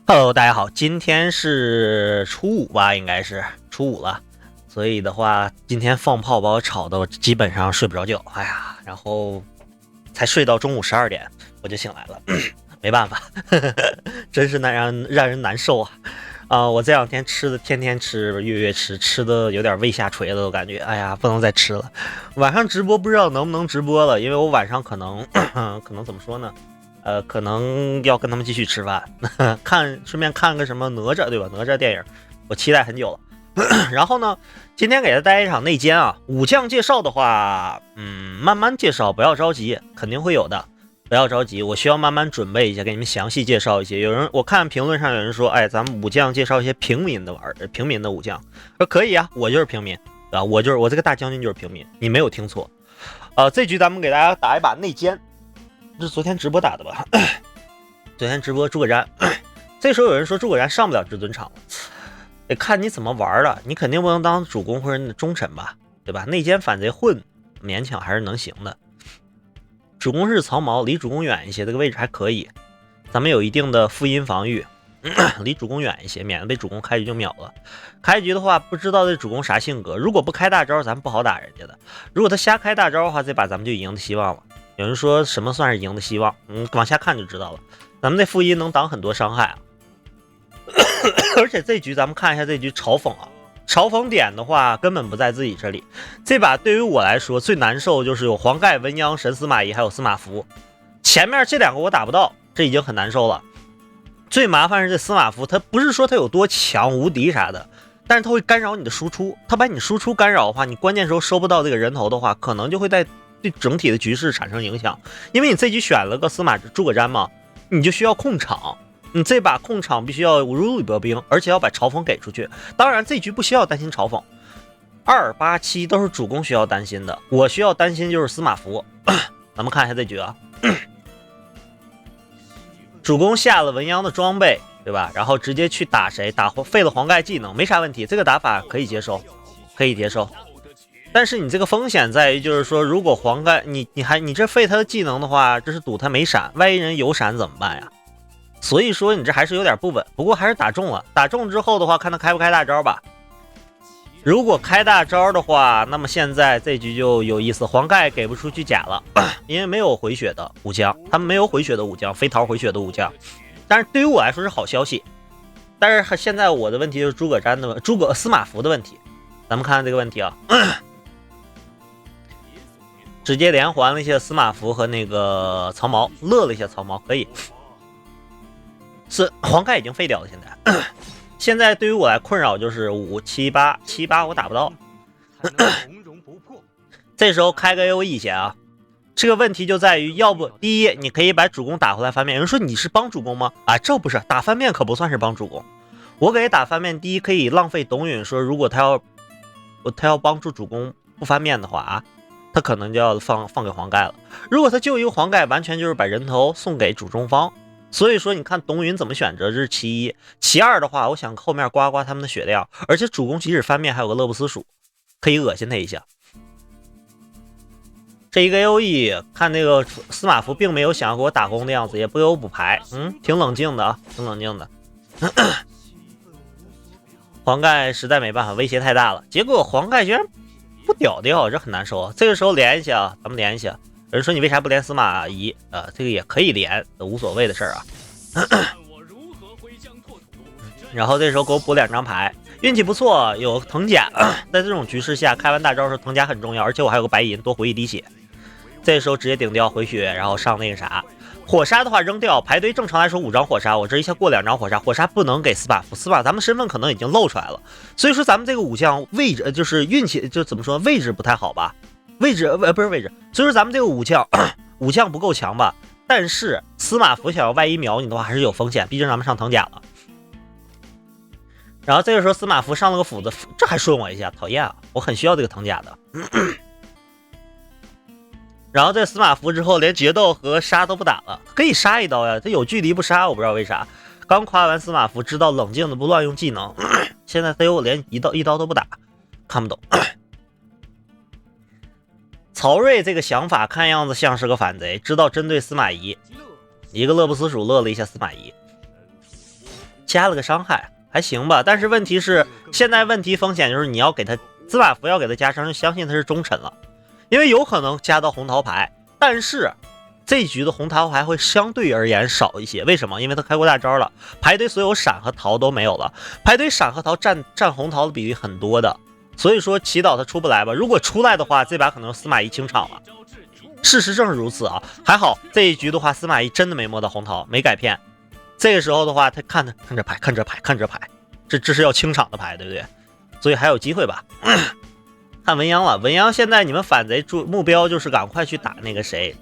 Hello，大家好，今天是初五吧，应该是初五了，所以的话，今天放炮把我吵得我基本上睡不着觉，哎呀，然后才睡到中午12点我就醒来了，没办法，真是让人难受啊！我这两天吃的天天吃，月月吃，吃的有点胃下垂了，我感觉，哎呀，不能再吃了。晚上直播不知道能不能直播了，因为我晚上可能怎么说呢？可能要跟他们继续吃饭，顺便看个什么哪吒，对吧？哪吒电影，我期待很久了。然后呢，今天给大家带一场内奸啊，武将介绍的话，慢慢介绍，不要着急，肯定会有的，不要着急，我需要慢慢准备一下，给你们详细介绍一些。我看评论上有人说，哎，咱们武将介绍一些平民的武将，说可以啊，我就是平民啊，我这个大将军就是平民，你没有听错。这局咱们给大家打一把内奸。这是昨天直播打的吧？昨天直播诸葛瞻，这时候有人说诸葛瞻上不了至尊场了，得看你怎么玩了。你肯定不能当主公或者忠臣吧，对吧？内奸反贼混，勉强还是能行的。主公是曹髦，离主公远一些，这个位置还可以。咱们有一定的负阴防御，离主公远一些，免得被主公开局就秒了。开局的话，不知道这主公啥性格，如果不开大招，咱们不好打人家的。如果他瞎开大招的话，这把咱们就赢的希望了。有人说什么算是赢的希望？往下看就知道了。咱们这负阴能挡很多伤害啊，而且这局咱们看一下这局嘲讽啊，嘲讽点的话根本不在自己这里。这把对于我来说最难受就是有黄盖、文鸯、神司马懿还有司马孚，前面这两个我打不到，这已经很难受了。最麻烦是这司马孚，他不是说他有多强无敌啥的，但是他会干扰你的输出，他把你输出干扰的话，你关键时候收不到这个人头的话，可能就会在对整体的局势产生影响，因为你这局选了个诸葛瞻嘛，你就需要控场，你这把控场必须要如履薄冰，而且要把嘲讽给出去。当然这局不需要担心嘲讽，2、8、7都是主公需要担心的，我需要担心就是司马孚。咱们看一下这局啊，主公下了文鸯的装备，对吧？然后直接去打谁？打废了黄盖技能，没啥问题，这个打法可以接受，可以接受。但是你这个风险在于，就是说，如果黄盖你这废他的技能的话，这是赌他没闪，万一人有闪怎么办呀？所以说你这还是有点不稳。不过还是打中了，打中之后的话，看他开不开大招吧。如果开大招的话，那么现在这局就有意思，黄盖给不出去甲了，因为没有回血的武将，他们没有回血的武将，飞桃回血的武将。但是对于我来说是好消息。但是现在我的问题就是司马孚的问题。咱们看看这个问题啊。直接连环了一下司马孚和那个曹髦，乐了一下曹髦，可以。是黄盖已经废掉了，现在对于我来困扰就是5、7、8、7、8我打不到。这时候开个 AOE 先啊，这个问题就在于，要不第一你可以把主公打回来翻面。有人说你是帮主公吗？啊，这不是打翻面，可不算是帮主公。我给打翻面，第一可以浪费董允说，如果他要帮助主公不翻面的话啊，他可能就要放给黄盖了。如果他就一个黄盖，完全就是把人头送给主中方。所以说你看董允怎么选择，这是其一。其二的话，我想后面刮刮他们的血量，而且主公即使翻面还有个乐不思蜀，可以恶心他一下。这一个 AOE 看那个司马孚并没有想要给我打工的样子，也不给我补牌，挺冷静的啊，挺冷静的。黄盖实在没办法，威胁太大了，结果黄盖居然不屌掉，这很难受啊。这个时候连一下啊，咱们连一下。有人说你为啥不连司马懿啊？这个也可以连，无所谓的事儿啊。然后这时候给我补2张牌，运气不错，有藤甲。在这种局势下，开完大招的时候藤甲很重要，而且我还有个白银，多回1滴血。这时候直接顶掉回血，然后上那个啥火杀的话扔掉，排队正常来说5张火杀，我这一下过2张火杀，火杀不能给司马孚，咱们身份可能已经露出来了。所以说咱们这个武将位置就是运气，就怎么说位置不太好吧？不是位置，所以说咱们这个武将不够强吧？但是司马孚想要万一秒你的话还是有风险，毕竟咱们上藤甲了。然后这个时候司马孚上了个斧子，这还顺我一下，讨厌啊！我很需要这个藤甲的。然后这司马孚之后连决斗和杀都不打了，可以杀一刀呀，他有距离不杀，我不知道为啥。刚夸完司马孚，知道冷静的不乱用技能，现在他又连一刀都不打，看不懂。曹睿这个想法看样子像是个反贼，知道针对司马懿，一个乐不思蜀乐了一下司马懿。加了个伤害，还行吧。但是问题是，现在问题风险就是你要给他司马符要给他加伤，就相信他是忠臣了，因为有可能加到红桃牌，但是这一局的红桃牌会相对而言少一些。为什么？因为他开过大招了，排队所有闪和桃都没有了，排队闪和桃占红桃的比例很多的，所以说祈祷他出不来吧。如果出来的话，这把可能司马懿清场了。事实正是如此啊，还好这一局的话，司马懿真的没摸到红桃，没改骗。这个时候的话，他看着牌，这是要清场的牌，对不对？所以还有机会吧。看文鸯了，文鸯现在你们反贼目标就是赶快去打那个谁，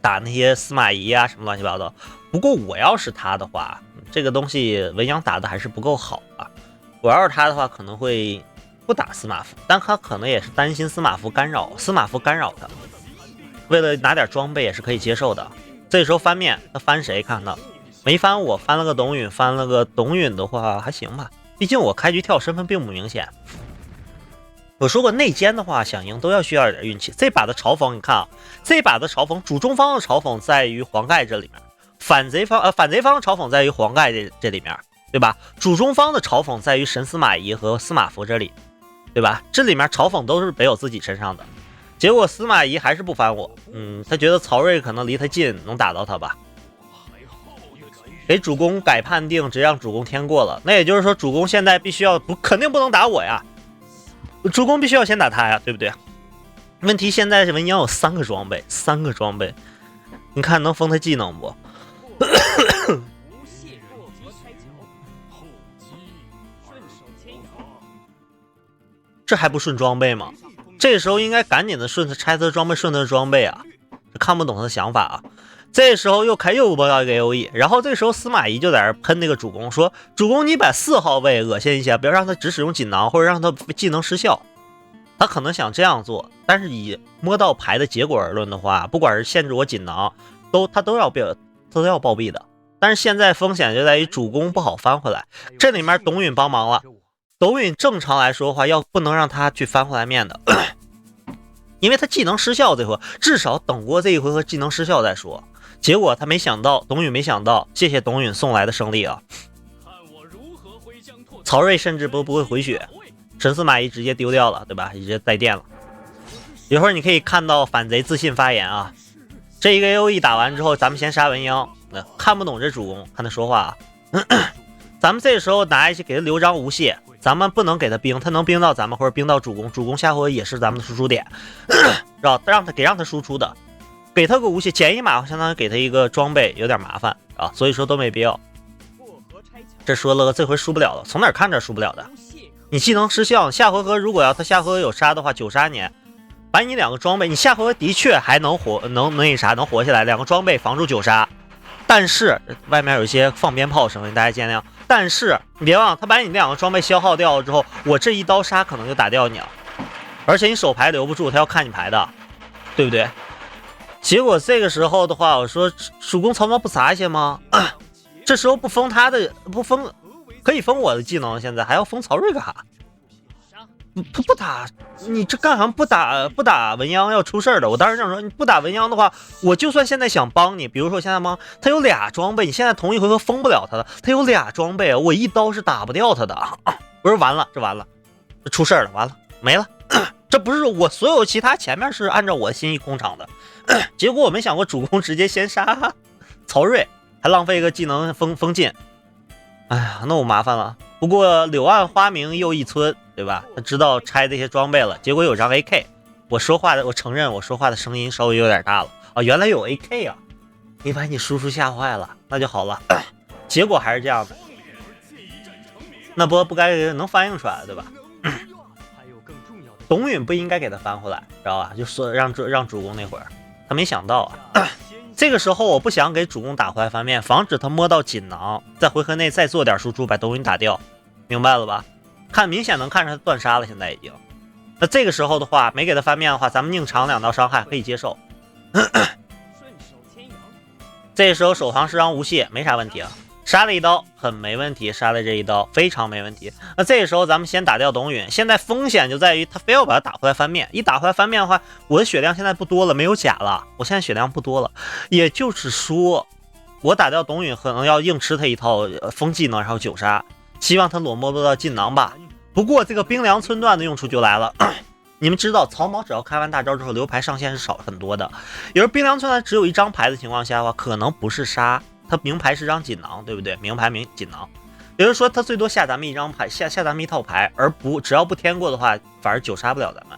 打那些司马懿啊什么乱七八糟。不过我要是他的话，这个东西文鸯打的还是不够好啊。我要是他的话，可能会不打司马符，但他可能也是担心司马符干扰他。为了拿点装备也是可以接受的。这时候翻面，他翻谁？看到没翻我，翻了个董允，翻了个董允的话还行吧，毕竟我开局跳身份并不明显。我说过内奸的话想赢都要需要一点运气。这把的嘲讽你看啊，这把的嘲讽，主中方的嘲讽在于黄盖这里面，反贼方的嘲讽在于黄盖这里面，对吧？主中方的嘲讽在于神司马懿和司马符这里，对吧？这里面嘲讽都是北有自己身上的。结果司马懿还是不翻我，他觉得曹睿可能离他近，能打到他吧。给主公改判定，直接让主公添过了。那也就是说，主公现在必须要肯定不能打我呀，主公必须要先打他呀，对不对？问题现在是文鸯有3个装备，你看能封他技能不？这还不顺装备吗？这时候应该赶紧的拆他的装备，顺他的装备啊！看不懂他的想法啊！这时候又摸到一个 AOE， 然后这时候司马懿就在这喷那个主公，说主公你把4号位恶心一下，不要让他只使用锦囊，或者让他技能失效。他可能想这样做，但是以摸到牌的结果而论的话，不管是限制我锦囊，他都要暴毙的。但是现在风险就在于主公不好翻回来，这里面董允帮忙了。董允正常来说的话，不能让他去翻回来面的，因为他技能失效这回，至少等过这一回合技能失效再说。结果他董允没想到，谢谢董允送来的胜利啊！曹睿甚至不会回血，神司马懿直接丢掉了，对吧？直接带电了。一会儿你可以看到反贼自信发言啊！这一个 AOE 打完之后，咱们先杀文鸯。看不懂这主公，看他说话啊！咱们这时候拿一些给他留张无懈。咱们不能给他兵，他能兵到咱们或者兵到主公，主公下回也是咱们的输出点，让他输出的，给他个无懈减1码，相当于给他一个装备，有点麻烦啊，所以说都没必要。这说了这回输不了了，从哪看着输不了的？你技能失效，下回合如果他下回合有杀的话，9杀你，把你2个装备，你下回合的确还能活，能活下来，2个装备防住9杀，但是外面有一些放鞭炮声，大家见谅。但是你别忘了，他把你2个装备消耗掉了之后，我这一刀杀可能就打掉你了，而且你手牌留不住，他要看你牌的，对不对？结果这个时候的话，我说主公曹操不撒一些吗？这时候不封他的，不封可以封我的技能，现在还要封曹睿干啥？不打你这干啥？不打文鸯要出事的。我当时这样说，你不打文鸯的话，我就算现在想帮你，比如说现在帮他有2装备，你现在同一回合封不了他的，他有2装备，我一刀是打不掉他的。不是完了，这出事了，完了没了。这不是我所有其他前面是按照我心意控场的，结果我没想过主公直接先杀曹睿，还浪费一个技能封禁。哎呀，那我麻烦了。不过柳暗花明又一村，对吧？他知道拆这些装备了，结果有张 AK。我承认我说话的声音稍微有点大了啊，原来有 AK 啊！你把你叔叔吓坏了，那就好了。结果还是这样的，那不该能反映出来，对吧？董允不应该给他翻回来，知道吧？就说让主公那会儿，他没想到啊。这个时候我不想给主公打回来翻面，防止他摸到锦囊，在回合内再做点输出把董允打掉，明白了吧？明显能看出他断杀了，现在已经。那这个时候的话，没给他翻面的话，咱们宁偿2道伤害可以接受。这时候手扛尸伤无懈没啥问题啊，杀了一刀很没问题，杀了这一刀非常没问题。那这个时候咱们先打掉董允，现在风险就在于他非要把他打回来翻面，一打回来翻面的话，我的血量现在不多了，没有甲了，我现在血量不多了，也就是说我打掉董允可能要硬吃他一套风技能，然后9杀，希望他裸摸不到近囊吧。不过这个冰凉村段的用处就来了。你们知道曹髦只要开完大招之后留牌上限是少很多的，有时冰凉村段只有一张牌的情况下的话，可能不是杀，他明牌是张锦囊，对不对？明牌明锦囊，也就是说他最多下咱们一张牌，下咱们一套牌，而不只要不添过的话，反而9杀不了咱们，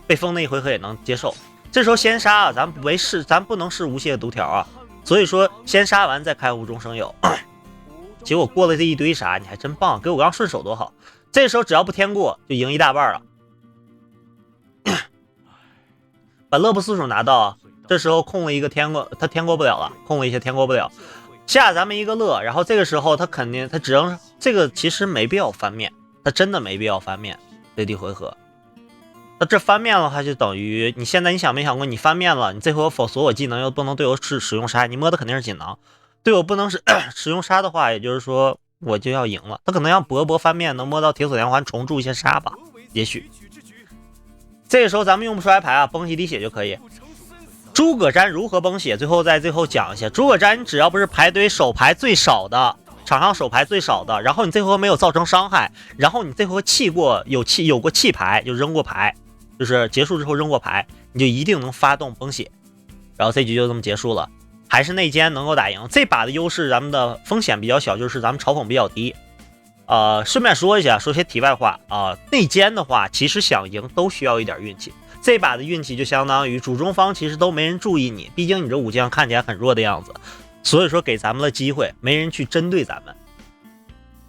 被封那一回合也能接受。这时候先杀啊，咱不能是无懈独条啊，所以说先杀完再开无中生有。结果过了这一堆杀，你还真棒，给我刚顺手多好。这时候只要不添过就赢一大半了。把乐不思蜀拿到啊，这时候控了一个添过，他添过不了了，控了一些添过不了，下咱们一个乐，然后这个时候他肯定他只能这个其实没必要翻面，他真的没必要翻面。这第回合，那这翻面的话就等于你现在你想没想过，你翻面了，你这回否锁我技能又不能对我使用杀，你摸的肯定是锦囊，对我不能使用杀的话，也就是说我就要赢了。他可能让博翻面能摸到铁索连环重铸一些杀吧，也许。这个时候咱们用不出来牌啊，崩一滴血就可以。诸葛瞻如何崩血？最后讲一下，诸葛瞻只要不是排队手牌最少的，场上手牌最少的，然后你这回合没有造成伤害，然后你这回合有过弃牌，就扔过牌，就是结束之后扔过牌，你就一定能发动崩血，然后这局就这么结束了。还是内奸能够打赢这把的优势，咱们的风险比较小，就是咱们嘲讽比较低。顺便说一下，说些题外话啊，内奸的话，其实想赢都需要一点运气。这把的运气就相当于主中方其实都没人注意你，毕竟你这武将看起来很弱的样子，所以说给咱们了机会，没人去针对咱们。